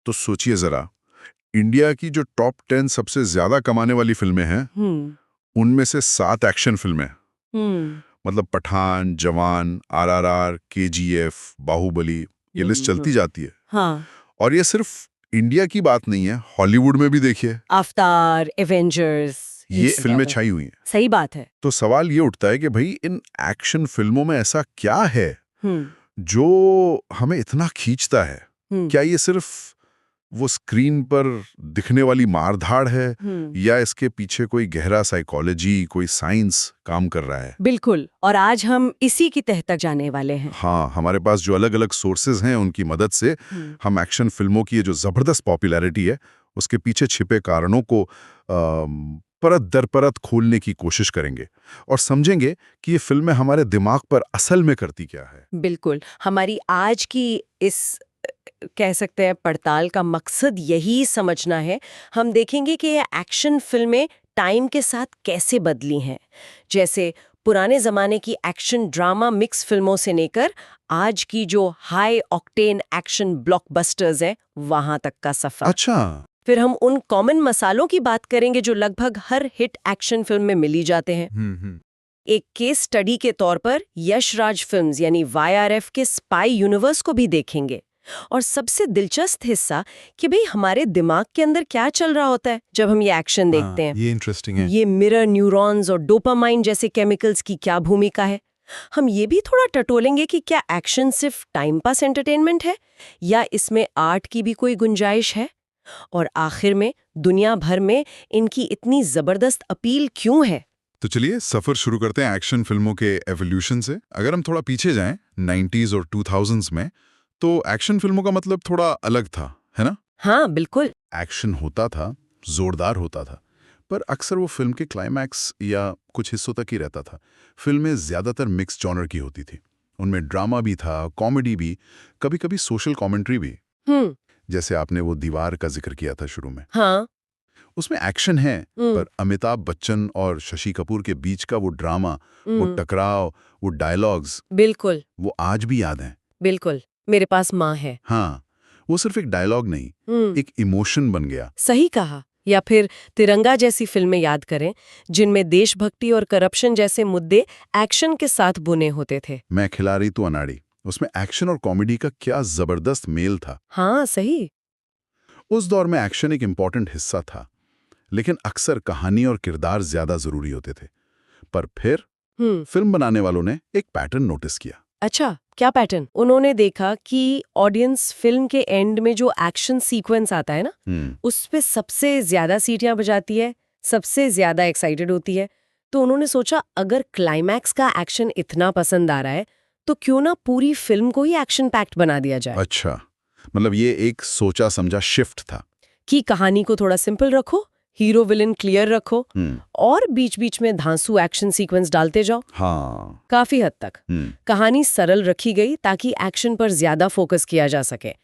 तो सोचिए जरा, इंडिया की जो टॉप 10 सबसे ज्यादा कमाने वाली फिल्में हैं, उनमें से 7 एक्शन फिल्में। मतलब पठान, जवान, आरआरआर, केजीएफ, बाहुबली, ये लिस्ट चलती जाती है। हाँ। और ये सिर्फ इंडिया की बात नहीं है, हॉलीवुड में भी देखिए अवतार, एवेंजर्स, ये फिल्में छाई हुई हैं। सही बात है। तो सवाल ये उठता है कि भाई इन एक्शन फिल्मों में ऐसा क्या है जो हमें इतना खींचता है? क्या ये सिर्फ वो स्क्रीन पर दिखने वाली मारधाड़ है या इसके पीछे कोई गहरा साइकोलॉजी, कोई साइंस काम कर रहा है? बिल्कुल, और आज हम इसी की तह तक जाने वाले हैं। हाँ, हमारे पास जो अलग अलग सोर्सेज हैं उनकी मदद से हम एक्शन फिल्मों की ये जो जबरदस्त पॉपुलैरिटी है उसके पीछे छिपे कारणों को परत दर परत खोलने की कोशिश करेंगे और समझेंगे कि ये फिल्में हमारे दिमाग पर असल में करती क्या है। बिल्कुल, हमारी आज की इस कह सकते हैं पड़ताल का मकसद यही समझना है। हम देखेंगे कि ये एक्शन फिल्में टाइम के साथ कैसे बदली हैं। जैसे पुराने ज़माने की एक्शन ड्रामा मिक्स फिल्मों से लेकर आज की जो हाई ऑक्टेन एक्शन ब्लॉकबस्टर्स हैं, वहां तक का सफर। अच्छा। फिर हम उन कॉमन मसालों की बात करेंगे जो लगभग हर हिट एक्शन फिल्म में मिली जाते हैं। एक केस स्टडी के तौर पर यशराज फिल्म्स यानी YRF के स्पाई यूनिवर्स को भी देखेंगे। और सबसे दिलचस्प हिस्सा कि भाई हमारे दिमाग के अंदर क्या चल रहा होता है जब हम ये एक्शन देखते हैं। ये इंटरेस्टिंग है। ये मिरर न्यूरॉन्स और डोपामाइन जैसे केमिकल्स की क्या भूमिका है। हम ये भी थोड़ा टटोलेंगे कि क्या एक्शन सिर्फ टाइम पास एंटरटेनमेंट है या इसमें आर्ट की भी कोई गुंजाइश है। और आखिर में दुनिया भर में इनकी इतनी जबरदस्त अपील क्यों है। तो चलिए सफर शुरू करते हैं एक्शन फिल्मों के एवोल्यूशन से। अगर हम थोड़ा पीछे जाएं 90s और 2000s में, तो एक्शन फिल्मों का मतलब थोड़ा अलग था, है ना? हाँ बिल्कुल। एक्शन होता था, जोरदार होता था, पर अक्सर वो फिल्म के क्लाइमैक्स या कुछ हिस्सों तक ही रहता था। फिल्में ज्यादातर मिक्स जॉनर की होती थी। उनमें ड्रामा भी था, कॉमेडी भी, कभी-कभी सोशल कमेंट्री भी। जैसे आपने वो दीवार का जिक्र किया था शुरू में। हाँ। उसमें एक्शन है, पर अमिताभ बच्चन और शशि कपूर के बीच का वो ड्रामा, वो टकराव, वो डायलॉग्स, बिल्कुल, वो आज भी याद हैं। बिल्कुल। मेरे पास माँ है। हाँ, वो सिर्फ एक डायलॉग नहीं, एक इमोशन बन गया। सही कहा। या फिर तिरंगा जैसी फिल्में याद करें जिनमें देशभक्ति और करप्शन जैसे मुद्दे एक्शन के साथ बुने होते थे। मैं खिलाड़ी तू अनाड़ी, उसमें एक्शन और कॉमेडी का क्या जबरदस्त मेल था। हाँ सही। उस दौर में एक्शन एक इम्पॉर्टेंट हिस्सा था, लेकिन अक्सर कहानी और किरदार ज्यादा जरूरी होते थे। पर फिर फिल्म बनाने वालों ने एक पैटर्न नोटिस किया। अच्छा, क्या पैटर्न? उन्होंने देखा कि ऑडियंस फिल्म के एंड में जो एक्शन सीक्वेंस आता है ना, उस पे सबसे ज्यादा सीटियां बजाती है, सबसे ज्यादा एक्साइटेड होती है। तो उन्होंने सोचा अगर क्लाइमैक्स का एक्शन इतना पसंद आ रहा है तो क्यों ना पूरी फिल्म को ही एक्शन पैक्ड बना दिया जाए। अच्छा, मतलब ये एक सोचा समझा शिफ्ट था कि कहानी को थोड़ा सिंपल रखो, हीरो विलन क्लियर रखो और बीच बीच में धांसू एक्शन सीक्वेंस डालते जाओ। हाँ। काफी हद तक कहानी सरल रखी गई ताकि एक्शन पर ज्यादा फोकस किया जा सके।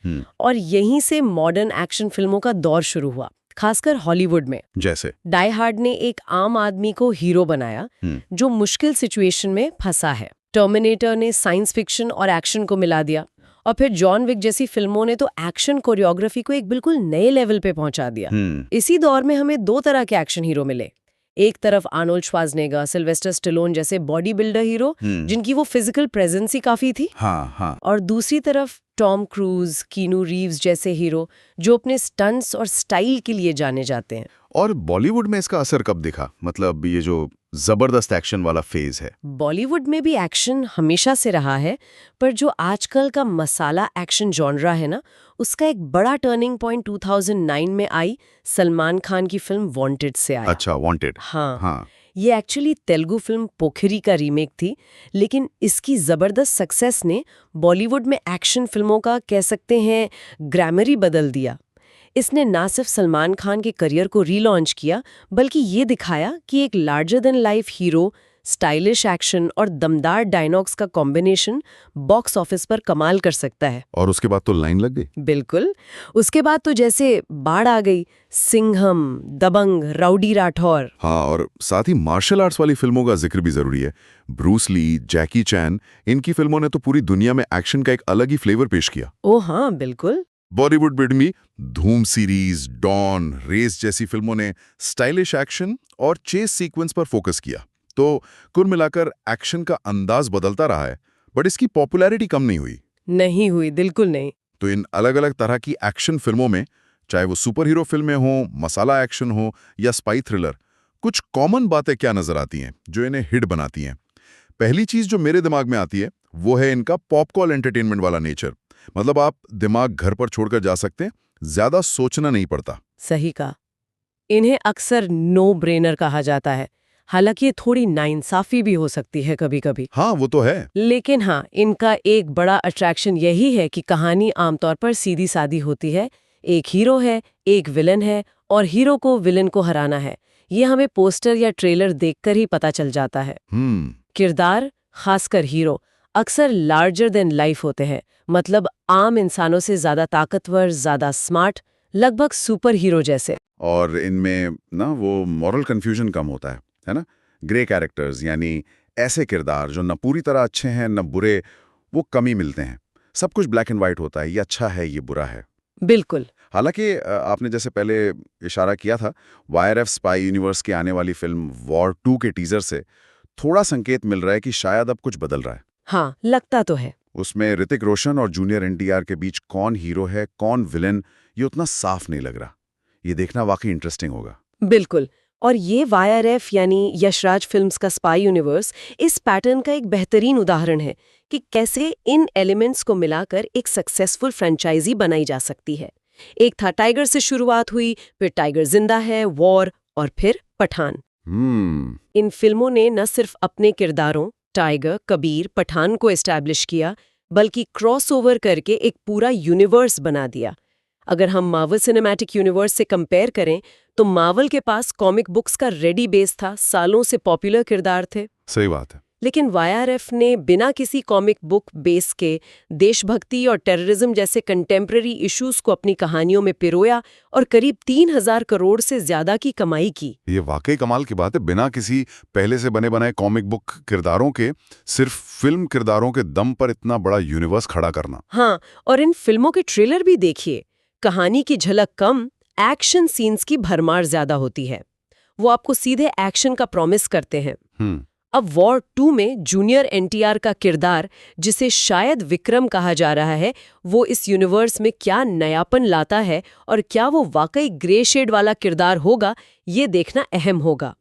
और यहीं से मॉडर्न एक्शन फिल्मों का दौर शुरू हुआ, खासकर हॉलीवुड में। जैसे डाई हार्ड ने एक आम आदमी को हीरो बनाया जो मुश्किल सिचुएशन में फंसा है। टर्मिनेटर ने साइंस फिक्शन और एक्शन को मिला दिया। और फिर जॉन विक जैसी फिल्मों ने तो एक्शन कोरियोग्राफी को एक बिल्कुल नए लेवल पे पहुंचा दिया। इसी दौर में हमें दो तरह के एक्शन हीरो मिले। एक तरफ आर्नोल्ड श्वार्ज़नेगर, सिल्वेस्टर स्टेलोन जैसे बॉडी बिल्डर हीरो जिनकी वो फिजिकल प्रेजेंस ही काफी थी। हाँ। और दूसरी तरफ टॉम क्रूज, कीनू रीव्स जैसे हीरो जो अपने स्टंट्स और स्टाइल के लिए जाने जाते हैं। और बॉलीवुड में इसका असर कब दिखा? मतलब ये जो जबरदस्त एक्शन वाला फेज है। बॉलीवुड में भी एक्शन हमेशा से रहा है, पर जो आजकल का मसाला एक्शन जॉनरा है ना, उसका एक बड़ा टर्निंग पॉइंट 2009 में आई सलमान खान की फिल्म वांटेड से आया। अच्छा, वांटेड। हाँ। ये एक्चुअली तेलुगु फिल्म पोखरी का रीमेक थी, लेकिन इसकी जबरदस्त सक्सेस ने बॉलीवुड में एक्शन फिल्मों का कह सकते हैं ग्रामर ही बदल दिया। इसने ना सिर्फ सलमान खान के करियर को रीलॉन्च किया, बल्कि ये दिखाया कि एक larger than life hero, stylish action और दमदार डायलॉग्स का कॉम्बिनेशन बॉक्स ऑफिस पर कमाल कर सकता है। और उसके बाद तो लाइन लग गई। बिल्कुल, उसके बाद तो जैसे बाढ़ आ गई। सिंघम, दबंग, राउडी राठौर। हाँ, और साथ ही मार्शल आर्ट्स वाली फिल्मों का जिक्र भी जरूरी है। ब्रूस ली, जैकी चैन, इनकी फिल्मों ने तो पूरी दुनिया में एक्शन का एक अलग ही फ्लेवर पेश किया। ओ हाँ बिल्कुल। बॉलीवुड में भी धूम सीरीज, डॉन, रेस जैसी फिल्मों ने स्टाइलिश एक्शन और चेस सीक्वेंस पर फोकस किया। तो कुल मिलाकर एक्शन का अंदाज बदलता रहा है, बट इसकी पॉपुलैरिटी कम नहीं हुई। नहीं हुई, बिल्कुल नहीं। तो इन अलग-अलग तरह की एक्शन फिल्मों में, चाहे वो सुपर हीरो फिल्में हों, मसाला एक्शन हो या स्पाई थ्रिलर, कुछ कॉमन बातें क्या नजर आती हैं जो इन्हें हिट बनाती हैं? पहली चीज जो मेरे दिमाग में आती है वो है इनका पॉपकॉर्न एंटरटेनमेंट वाला नेचर। मतलब आप दिमाग घर पर छोड़कर जा सकते हैं, ज्यादा सोचना नहीं पड़ता। सही कहा। इन्हें अक्सर नो ब्रेनर कहा जाता है, हालांकि ये थोड़ी नाइंसाफी भी हो सकती है कभी-कभी। हाँ, वो तो है। लेकिन हाँ, इनका एक बड़ा अट्रैक्शन यही है कि कहानी आमतौर पर सीधी-सादी होती है। एक हीरो है, एक विलन है और हीरो को विलन को हराना है। ये हमें पोस्टर या ट्रेलर देखकर ही पता चल जाता है। किरदार, खासकर हीरो, अक्सर लार्जर देन लाइफ होते हैं। मतलब आम इंसानों से ज्यादा ताकतवर, ज्यादा स्मार्ट, लगभग सुपर हीरो जैसे। और इनमें ना वो मॉरल कंफ्यूजन कम होता है ना? ग्रे कैरेक्टर्स, यानी ऐसे किरदार जो न पूरी तरह अच्छे हैं न बुरे, वो कम ही मिलते हैं। सब कुछ ब्लैक एंड व्हाइट होता है, ये अच्छा है, ये बुरा है। बिल्कुल। हालांकि आपने जैसे पहले इशारा किया था, वाईआरएफ स्पाई यूनिवर्स की आने वाली फिल्म वॉर 2 के टीजर से थोड़ा संकेत मिल रहा है कि शायद अब कुछ बदल रहा है। हाँ, लगता तो है। उसमें ऋतिक रोशन और जूनियर एनटीआर के बीच कौन हीरो है, कौन विलेन, ये उतना साफ नहीं लग रहा। ये देखना वाकई इंटरेस्टिंग होगा। बिल्कुल। और ये वाईआरएफ यानी यशराज फिल्म्स का स्पाई यूनिवर्स इस पैटर्न का एक बेहतरीन उदाहरण है कि कैसे इन एलिमेंट्स को मिलाकर एक सक्सेसफुल फ्रेंचाइजी बनाई जा सकती है। एक था टाइगर से शुरुआत हुई, फिर टाइगर जिंदा है, वॉर और फिर पठान। इन फिल्मों ने न सिर्फ अपने किरदारों टाइगर, कबीर, पठान को एस्टैब्लिश किया, बल्कि क्रॉसओवर करके एक पूरा यूनिवर्स बना दिया। अगर हम मार्वल सिनेमैटिक यूनिवर्स से कंपेयर करें तो मार्वल के पास कॉमिक बुक्स का रेडी बेस था, सालों से पॉपुलर किरदार थे। सही बात है। लेकिन वाईआरएफ ने बिना किसी कॉमिक बुक बेस के देशभक्ति और टेररिज्म जैसे कंटेम्प्रेरी इश्यूज को अपनी कहानियों में पिरोया और करीब 3000 करोड़ से ज्यादा की कमाई की। ये वाकई कमाल की बात है, बिना किसी पहले से बने बनाए कॉमिक बुक किरदारों के, सिर्फ फिल्म किरदारों के दम पर इतना बड़ा यूनिवर्स खड़ा करना। हाँ, और इन फिल्मों के ट्रेलर भी देखिए, कहानी की झलक कम, एक्शन सीन्स की भरमार ज्यादा होती है। वो आपको सीधे एक्शन का प्रॉमिस करते हैं। अब वॉर 2 में जूनियर एनटीआर का किरदार, जिसे शायद विक्रम कहा जा रहा है, वो इस यूनिवर्स में क्या नयापन लाता है और क्या वो वाकई ग्रे शेड वाला किरदार होगा, ये देखना अहम होगा।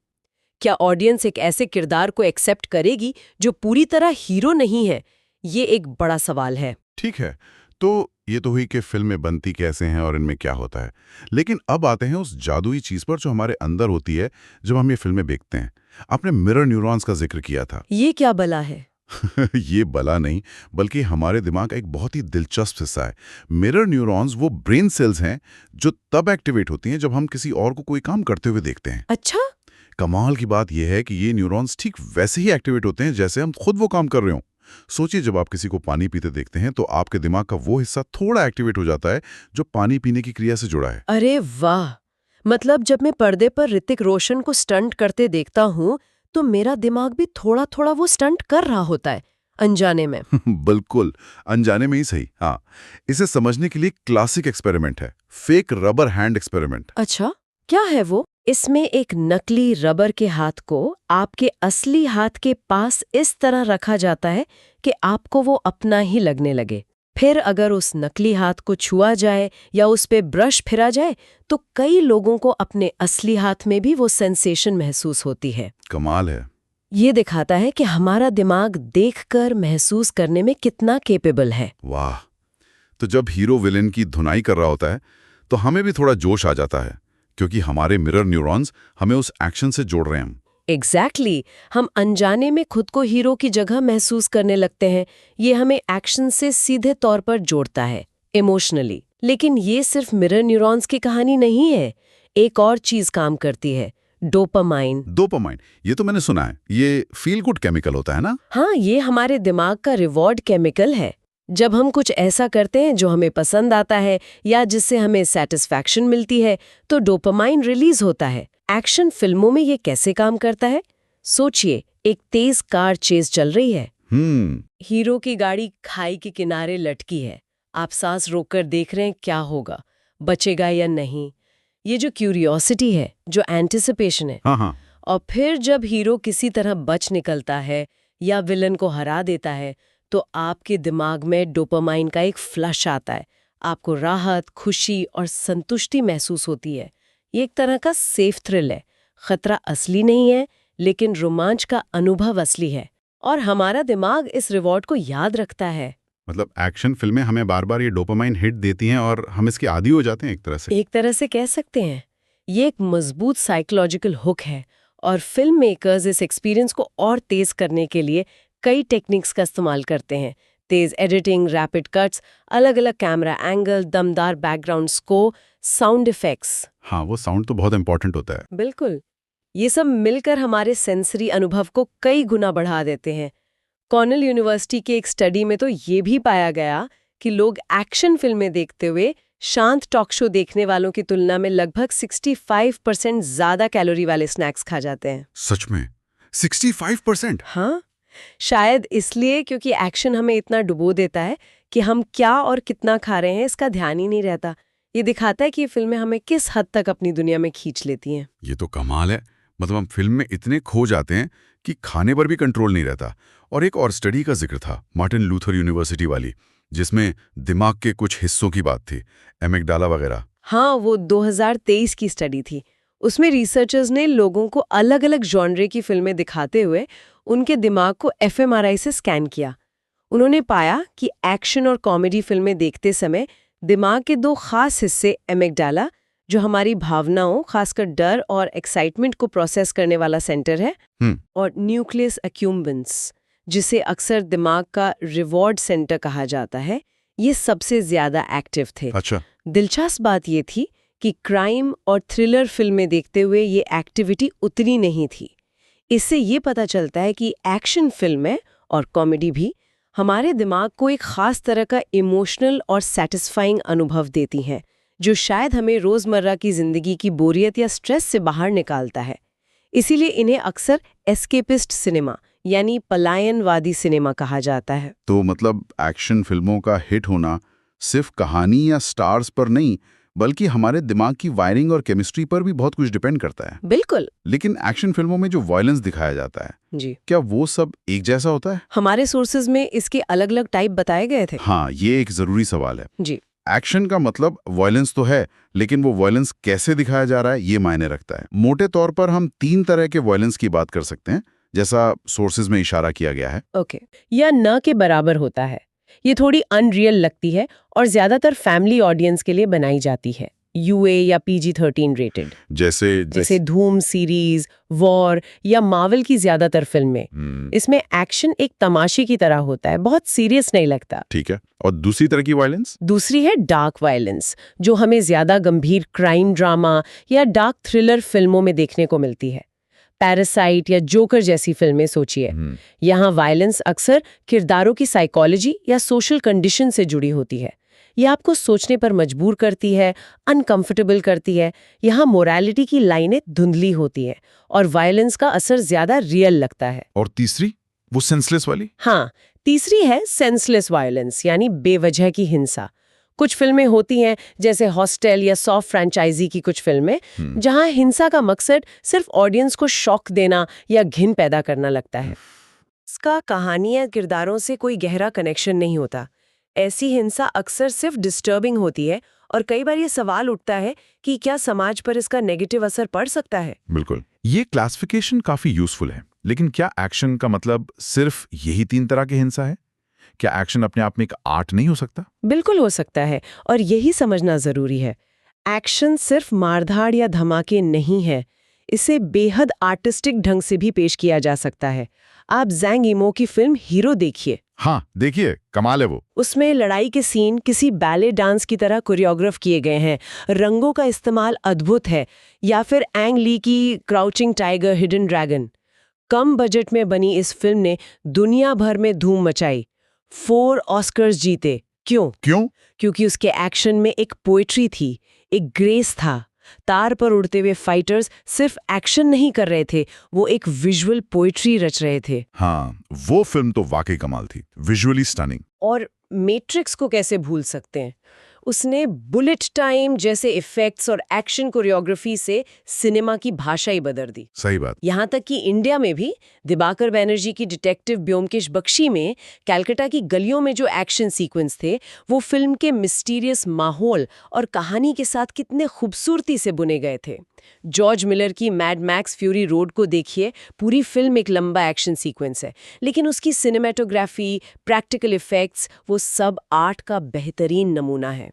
क्या ऑडियंस एक ऐसे किरदार को एक्सेप्ट करेगी जो पूरी तरह हीरो नहीं है? ये एक बड़ा सवाल है। ठीक है, तो ये तो हुई कि फिल्में बनती कैसे हैं और इनमें क्या होता है। लेकिन अब आते हैं उस जादुई चीज पर जो हमारे अंदर होती है जब हम ये फिल्में देखते हैं। आपने मिरर न्यूरॉन्स का जिक्र किया था। ये क्या बला है? ये बला नहीं, बल्कि हमारे दिमाग का एक बहुत ही दिलचस्प हिस्सा है। मिरर न्यूरॉन्स वो ब्रेन सेल्स हैं जो तब एक्टिवेट होती हैं जब हम किसी और को कोई काम करते हुए देखते हैं। अच्छा? कमाल की बात यह है कि ये न्यूरॉन्स ठीक वैसे ही एक्टिवेट होते हैं जैसे हम खुद वो काम कर रहे हों। सोचिए, जब आप किसी को पानी पीते देखते हैं तो आपके दिमाग का वो हिस्सा थोड़ा एक्टिवेट हो जाता है जो पानी पीने की क्रिया से जुड़ा है। अरे वाह! मतलब जब मैं पर्दे पर ऋतिक रोशन को स्टंट करते देखता हूँ तो मेरा दिमाग भी थोड़ा थोड़ा वो स्टंट कर रहा होता है, अनजाने में। बिल्कुल, अनजाने में ही सही। हाँ, इसे समझने के लिए क्लासिक एक्सपेरिमेंट है, फेक रबर हैंड एक्सपेरिमेंट। अच्छा, क्या है वो? इसमें एक नकली रबर के हाथ को आपके असली हाथ के पास इस तरह रखा जाता है कि आपको वो अपना ही लगने लगे। फिर अगर उस नकली हाथ को छुआ जाए या उस पे ब्रश फिरा जाए तो कई लोगों को अपने असली हाथ में भी वो सेंसेशन महसूस होती है। कमाल है। ये दिखाता है कि हमारा दिमाग देखकर महसूस करने में कितना कैपेबल है। वाह! तो जब हीरो विलेन की धुनाई कर रहा होता है तो हमें भी थोड़ा जोश आ जाता है, क्योंकि हमारे मिरर न्यूरॉन्स हमें उस एक्शन से जोड़ रहे हैं। एग्जैक्टली, हम अनजाने में खुद को हीरो की जगह महसूस करने लगते हैं। ये हमें एक्शन से सीधे तौर पर जोड़ता है, इमोशनली। लेकिन ये सिर्फ मिरर न्यूरॉन्स की कहानी नहीं है। एक और चीज काम करती है, डोपामाइन। डोपामाइन, ये तो मैंने सुना है। ये फील गुड केमिकल होता है ना? हाँ, ये हमारे दिमाग का रिवॉर्ड केमिकल है। जब हम कुछ ऐसा करते हैं जो हमें पसंद आता है या जिससे हमें सेटिस्फैक्शन मिलती है तो डोपामाइन रिलीज होता है। एक्शन फिल्मों में ये कैसे काम करता है? सोचिए, एक तेज कार चेज चल रही है। हीरो की गाड़ी खाई के किनारे लटकी है। आप सांस रोककर देख रहे हैं क्या होगा, बचेगा या नहीं। ये जो क्यूरियोसिटी है, जो एंटिसिपेशन है। हाँ। और फिर जब हीरो किसी तरह बच निकलता है या विलन को हरा देता है, तो आपके दिमाग में डोपामाइन का एक फ्लश आता है। आपको राहत, खुशी और संतुष्टि महसूस होती है। ये एक तरह का सेफ थ्रिल है। खतरा असली नहीं है, लेकिन रोमांच का अनुभव असली है। और हमारा दिमाग इस रिवॉर्ड को याद रखता है। मतलब एक्शन फिल्में हमें बार बार ये डोपामाइन हिट देती हैं और हम इसके आदी हो जाते हैं एक तरह से कह सकते हैं। ये एक मजबूत साइकोलॉजिकल हुक है और फिल्म मेकर्स इस एक्सपीरियंस को और तेज करने के लिए कई टेक्निक्स का इस्तेमाल करते हैं। तेज एडिटिंग, रैपिड कट्स, अलग अलग कैमरा एंगल, दमदार बैकग्राउंड स्कोर, साउंड इफेक्ट्स। हाँ, वो साउंड तो बहुत इंपॉर्टेंट होता है। बिल्कुल। ये सब मिलकर हमारे सेंसरी अनुभव को कई गुना बढ़ा देते हैं। कॉर्नेल यूनिवर्सिटी के एक स्टडी में तो ये भी पाया गया कि लोग एक्शन फिल्में देखते हुए शांत टॉक शो देखने वालों की तुलना में लगभग 65% ज्यादा कैलोरी वाले स्नैक्स खा जाते हैं। सच में 65%? हाँ, शायद इसलिए क्योंकि एक्शन हमें इतना डुबो देता है कि हम क्या और कितना खा रहे हैं इसका ध्यान ही नहीं रहता। ये दिखाता है कि ये फिल्में हमें किस हद तक अपनी दुनिया में खींच लेती हैं। ये तो कमाल है। मतलब हम फिल्म में इतने खो जाते हैं कि खाने पर भी कंट्रोल नहीं रहता। और एक और स्टडी का जिक्र था, मार्टिन लूथर यूनिवर्सिटी वाली, जिसमें दिमाग के कुछ हिस्सों की बात थी, एमिगडाला वगैरह। हाँ, वो 2023 की स्टडी थी। उसमें रिसर्चर्स ने लोगों को अलग अलग जॉनरे की फिल्में दिखाते हुए उनके दिमाग को एफएमआरआई से स्कैन किया। उन्होंने पाया कि एक्शन और कॉमेडी फिल्में देखते समय दिमाग के दो खास हिस्से, एमिगडाला जो हमारी भावनाओं, खासकर डर और एक्साइटमेंट को प्रोसेस करने वाला सेंटर है, और न्यूक्लियस एक्यूम्बेंस जिसे अक्सर दिमाग का रिवॉर्ड सेंटर कहा जाता है, ये सबसे ज्यादा एक्टिव थे। अच्छा। दिलचस्प बात ये थी कि क्राइम और थ्रिलर फिल्में देखते हुए ये एक्टिविटी उतनी नहीं थी। इससे ये पता चलता है कि एक्शन फिल्में और कॉमेडी भी हमारे दिमाग को एक खास तरह का इमोशनल और सैटिस्फाइंग अनुभव देती हैं, जो शायद हमें रोजमर्रा की जिंदगी की बोरियत या स्ट्रेस से बाहर निकालता है। इसीलिए इन्हें अक्सर एस्केपिस्ट सिनेमा यानी पलायनवादी सिनेमा कहा जाता है। तो मतलब एक्शन फिल्मों का हिट होना सिर्फ कहानी या स्टार्स पर नहीं, बल्कि हमारे दिमाग की वायरिंग और केमिस्ट्री पर भी बहुत कुछ डिपेंड करता है। बिल्कुल। लेकिन एक्शन फिल्मों में जो वायलेंस दिखाया जाता है, जी, क्या वो सब एक जैसा होता है? हमारे सोर्सेज में इसके अलग अलग टाइप बताए गए थे। हाँ, ये एक जरूरी सवाल है। जी, एक्शन का मतलब वायलेंस तो है, लेकिन वो वायलेंस कैसे दिखाया जा रहा है ये मायने रखता है। मोटे तौर पर हम 3 तरह के वायलेंस की बात कर सकते हैं, जैसा सोर्सेज में इशारा किया गया है। ओके। या न के बराबर होता है। ये थोड़ी अनरियल लगती है और ज्यादातर फैमिली ऑडियंस के लिए बनाई जाती है, यूए या PG-13 रेटेड। जैसे धूम सीरीज, वॉर या मार्वल की ज्यादातर फिल्में। इसमें एक्शन एक तमाशे की तरह होता है, बहुत सीरियस नहीं लगता। ठीक है। और दूसरी तरह की वायलेंस? दूसरी है डार्क वायलेंस, जो हमें ज्यादा गंभीर क्राइम ड्रामा या डार्क थ्रिलर फिल्मों में देखने को मिलती है। पैरासाइट या जोकर जैसी फिल्में सोचिए। यहाँ वायलेंस अक्सर किरदारों की साइकोलॉजी या सोशल कंडीशन से जुड़ी होती है। ये आपको सोचने पर मजबूर करती है, अनकंफर्टेबल करती है। यहाँ मोरालिटी की लाइनें धुंधली होती हैं और वायलेंस का असर ज्यादा रियल लगता है। और तीसरी, वो सेंसलेस वाली? हाँ, तीसरी है सेंसलेस वायलेंस, यानी बेवजह की हिंसा। कुछ फिल्में होती हैं जैसे हॉस्टल या सॉफ्ट फ्रेंचाइजी की कुछ फिल्में, जहां हिंसा का मकसद सिर्फ ऑडियंस को शॉक देना या घिन पैदा करना लगता है। इसका कहानी या किरदारों से कोई गहरा कनेक्शन नहीं होता। ऐसी हिंसा अक्सर सिर्फ डिस्टर्बिंग होती है और कई बार ये सवाल उठता है कि क्या समाज पर इसका नेगेटिव असर पड़ सकता है। बिल्कुल। ये क्लासिफिकेशन काफी यूजफुल है, लेकिन क्या एक्शन का मतलब सिर्फ यही 3 तरह की हिंसा है? क्या एक्शन अपने आप में एक आर्ट नहीं हो सकता? बिल्कुल हो सकता है, और यही समझना जरूरी है। एक्शन सिर्फ मारधाड़ या धमाके नहीं है, इसे बेहद आर्टिस्टिक ढंग से भी पेश किया जा सकता है। आप ज़ैंग यिमो की फिल्म हीरो देखिए। हाँ, देखिए, कमाल है वो। उसमें लड़ाई के सीन किसी बैले डांस की तरह कोरियोग्राफ किए गए हैं, रंगों का इस्तेमाल अद्भुत है। या फिर एंग ली की क्राउचिंग टाइगर, हिडन ड्रैगन। कम बजट में बनी इस फिल्म ने दुनिया भर में धूम मचाई, 4 ऑस्कर्स जीते। क्यों? क्योंकि उसके एक्शन में एक पोएट्री थी, एक ग्रेस था। तार पर उड़ते हुए फाइटर्स सिर्फ एक्शन नहीं कर रहे थे, वो एक विजुअल पोएट्री रच रहे थे। हाँ, वो फिल्म तो वाकई कमाल थी, विजुअली स्टनिंग। और मैट्रिक्स को कैसे भूल सकते हैं? उसने बुलेट टाइम जैसे इफेक्ट्स और एक्शन कोरियोग्राफी से सिनेमा की भाषा ही बदल दी। सही बात। यहाँ तक कि इंडिया में भी दिबाकर बैनर्जी की डिटेक्टिव ब्योमकेश बख्शी में कलकत्ता की गलियों में जो एक्शन सीक्वेंस थे, वो फिल्म के मिस्टीरियस माहौल और कहानी के साथ कितने खूबसूरती से बुने गए थे। जॉर्ज मिलर की मैड मैक्स फ्यूरी रोड को देखिए, पूरी फिल्म एक लंबा एक्शन सीक्वेंस है, लेकिन उसकी सिनेमेटोग्राफी, प्रैक्टिकल इफेक्ट्स, वो सब आर्ट का बेहतरीन नमूना है।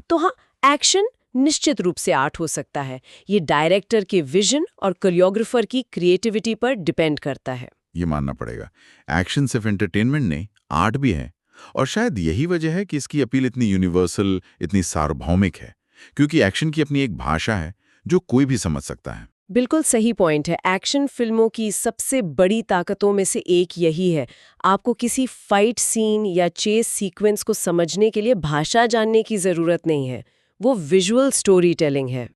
तो हाँ, एक्शन निश्चित रूप से आर्ट हो सकता है। ये डायरेक्टर के विजन और कोरियोग्राफर की क्रिएटिविटी पर डिपेंड करता है। ये मानना पड़ेगा, एक्शन सिर्फ एंटरटेनमेंट नहीं, आर्ट भी है। और शायद यही वजह है कि इसकी अपील इतनी यूनिवर्सल, इतनी सार्वभौमिक है, क्योंकि एक्शन की अपनी एक भाषा है जो कोई भी समझ सकता है। बिल्कुल सही पॉइंट है। एक्शन फिल्मों की सबसे बड़ी ताकतों में से एक यही है, आपको किसी फाइट सीन या चेस सीक्वेंस को समझने के लिए भाषा जानने की जरूरत नहीं है। वो विजुअल स्टोरी टेलिंग है।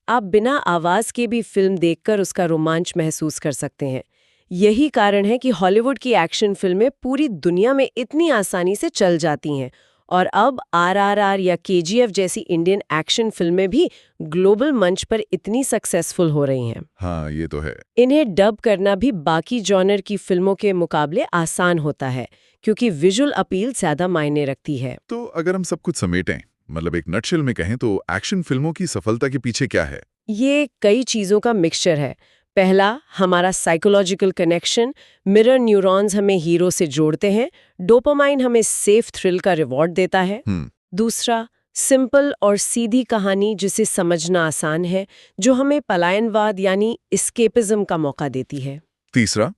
आप बिना आवाज के भी फिल्म देखकर उसका रोमांच महसूस कर सकते हैं। यही कारण है कि हॉलीवुड की एक्शन फिल्में पूरी दुनिया में इतनी आसानी से चल जाती हैं, और अब RRR या KGF जैसी इंडियन एक्शन फिल्में भी ग्लोबल मंच पर इतनी सक्सेसफुल हो रही हैं। हाँ, ये तो है। इन्हें डब करना भी बाकी जॉनर की फिल्मों के मुकाबले आसान होता है, क्योंकि विजुअल अपील ज्यादा मायने रखती है। तो अगर हम सब कुछ समेटें, मतलब एक नटशेल में कहें, तो एक्शन फिल्मों की सफलता के पीछे क्या है? ये कई चीजों का मिक्सचर है। पहला, हमारा साइकोलॉजिकल कनेक्शन। मिरर न्यूरॉन्स हमें हीरो से जोड़ते हैं, डोपामाइन हमें सेफ थ्रिल का रिवॉर्ड देता है। दूसरा, सिंपल और सीधी कहानी जिसे समझना आसान है, जो हमें पलायनवाद यानी एस्केपिज्म का मौका देती है। तीसरा,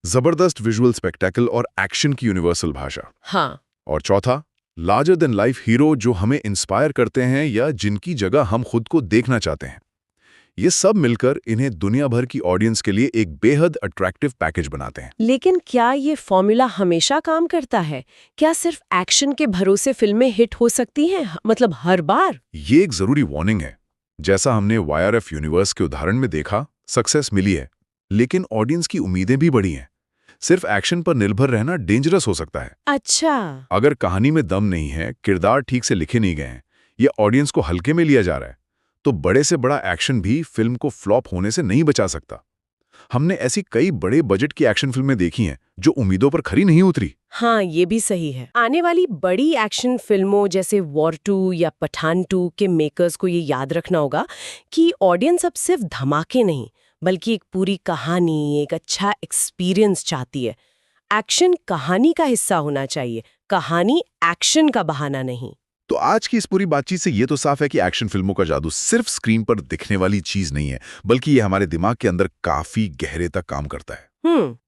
जबरदस्त विजुअल स्पेक्टेकल और एक्शन की यूनिवर्सल भाषा। हाँ। और चौथा, लार्जर देन लाइफ हीरो जो हमें इंस्पायर करते हैं या जिनकी जगह हम खुद को देखना चाहते हैं। ये सब मिलकर इन्हें दुनिया भर की ऑडियंस के लिए एक बेहद अट्रैक्टिव पैकेज बनाते हैं। लेकिन क्या ये फॉर्मूला हमेशा काम करता है? क्या सिर्फ एक्शन के भरोसे फिल्में हिट हो सकती हैं, मतलब हर बार? ये एक जरूरी वार्निंग है। जैसा हमने YRF यूनिवर्स के उदाहरण में देखा, सक्सेस मिली है, लेकिन ऑडियंस की उम्मीदें भी बढ़ी हैं। सिर्फ एक्शन पर निर्भर रहना डेंजरस हो सकता है। अच्छा। अगर कहानी में दम नहीं है, किरदार ठीक से लिखे नहीं गए हैं, या ऑडियंस को हल्के में लिया जा रहा है, तो बड़े से बड़ा एक्शन भी फिल्म को फ्लॉप होने से नहीं बचा सकता। हमने ऐसी कई बड़े बजट की एक्शन फिल्में देखी हैं जो उम्मीदों पर खरी नहीं उतरी। हाँ, ये भी सही है। आने वाली बड़ी एक्शन फिल्मों जैसे वॉर 2 या पठान 2 के मेकर्स को ये याद रखना होगा कि ऑडियंस अब सिर्फ धमाके नहीं, बल्कि एक पूरी कहानी, एक अच्छा एक्सपीरियंस चाहती है। एक्शन कहानी का हिस्सा होना चाहिए, कहानी एक्शन का बहाना नहीं। तो आज की इस पूरी बातचीत से ये तो साफ है कि एक्शन फिल्मों का जादू सिर्फ स्क्रीन पर दिखने वाली चीज नहीं है, बल्कि ये हमारे दिमाग के अंदर काफी गहरे तक काम करता है।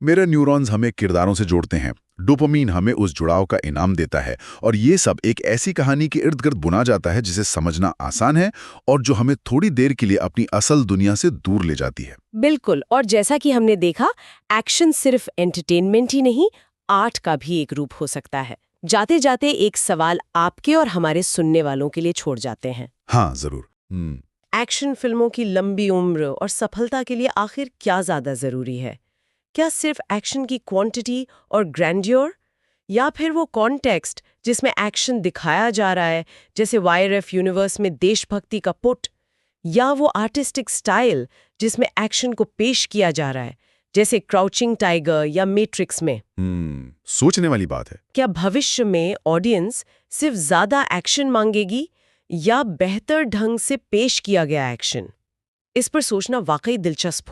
मिरर न्यूरॉन्स हमें किरदारों से जोड़ते हैं, डोपामीन हमें उस जुड़ाव का इनाम देता है, और ये सब एक ऐसी कहानी के इर्द गिर्द बुना जाता है जिसे समझना आसान है और जो हमें थोड़ी देर के लिए अपनी असल दुनिया से दूर ले जाती है। बिल्कुल। और जैसा कि हमने देखा, एक्शन सिर्फ एंटरटेनमेंट ही नहीं, आर्ट का भी एक रूप हो सकता है। जाते जाते एक सवाल आपके और हमारे सुनने वालों के लिए छोड़ जाते हैं। हाँ, जरूर। एक्शन फिल्मों की लंबी उम्र और सफलता के लिए आखिर क्या ज्यादा जरूरी है? क्या सिर्फ एक्शन की क्वांटिटी और ग्रैंड्योर, या फिर वो कॉन्टेक्स्ट जिसमें एक्शन दिखाया जा रहा है, जैसे YRF यूनिवर्स में देशभक्ति का पुट, या वो आर्टिस्टिक स्टाइल जिसमें एक्शन को पेश किया जा रहा है, जैसे क्राउचिंग टाइगर या मैट्रिक्स में? सोचने वाली बात है। क्या भविष्य में ऑडियंस सिर्फ ज्यादा एक्शन मांगेगी या बेहतर ढंग से पेश किया गया एक्शन? इस पर सोचना वाकई दिलचस्प हो।